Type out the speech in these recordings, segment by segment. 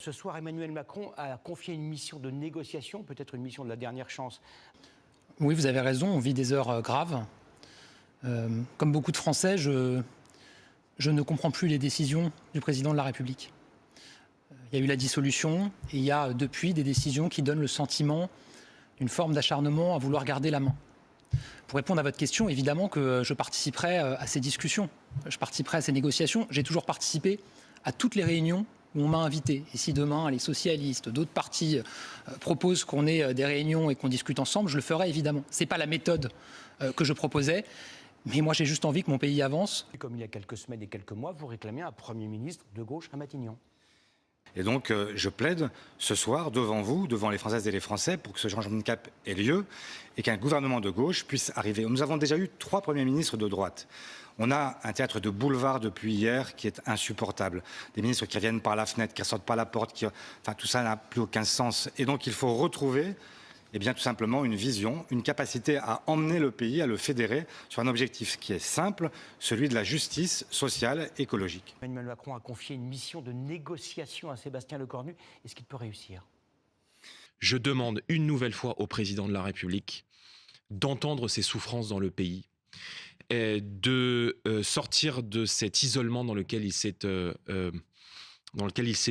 Ce soir, Emmanuel Macron a confié une mission de négociation, peut-être une mission de la dernière chance. Oui, vous avez raison, on vit des heures graves. Comme beaucoup de Français, je ne comprends plus les décisions du président de la République. Il y a eu la dissolution et il y a depuis des décisions qui donnent le sentiment d'une forme d'acharnement à vouloir garder la main. Pour répondre à votre question, évidemment que je participerai à ces discussions, je participerai à ces négociations. J'ai toujours participé à toutes les réunions où on m'a invité. Et si demain les socialistes, d'autres partis proposent qu'on ait des réunions et qu'on discute ensemble, je le ferai évidemment. Ce n'est pas la méthode que je proposais, mais moi j'ai juste envie que mon pays avance. Comme il y a quelques semaines et quelques mois, vous réclamez un Premier ministre de gauche à Matignon. Et donc, je plaide ce soir devant vous, devant les Françaises et les Français, pour que ce changement de cap ait lieu et qu'un gouvernement de gauche puisse arriver. Nous avons déjà eu 3 premiers ministres de droite. On a un théâtre de boulevard depuis hier qui est insupportable. Des ministres qui reviennent par la fenêtre, qui ne sortent pas la porte, enfin, tout ça n'a plus aucun sens. Et donc, il faut retrouver tout simplement une vision, une capacité à emmener le pays, à le fédérer sur un objectif qui est simple, celui de la justice sociale, écologique. Emmanuel Macron a confié une mission de négociation à Sébastien Lecornu. Est-ce qu'il peut réussir ? Je demande une nouvelle fois au président de la République d'entendre ses souffrances dans le pays, et de sortir de cet isolement dans lequel il s'est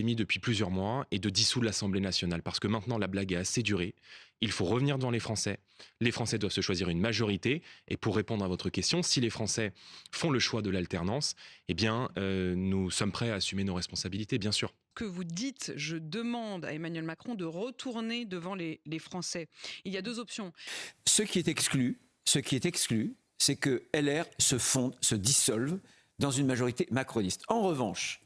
mis depuis plusieurs mois et de dissoudre l'Assemblée nationale. Parce que maintenant, la blague est assez durée. Il faut revenir devant les Français. Les Français doivent se choisir une majorité. Et pour répondre à votre question, si les Français font le choix de l'alternance, eh bien, nous sommes prêts à assumer nos responsabilités, bien sûr. Que vous dites, je demande à Emmanuel Macron de retourner devant les Français. Il y a 2 options. Ce qui est exclu, c'est que LR se dissolve dans une majorité macroniste. En revanche,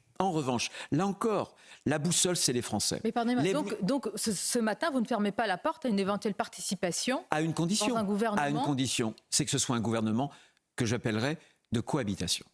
là encore, la boussole, c'est les Français. Mais pardonnez-moi, donc ce matin, vous ne fermez pas la porte à une éventuelle participation à une condition, dans un gouvernement. À une condition, c'est que ce soit un gouvernement que j'appellerais de cohabitation.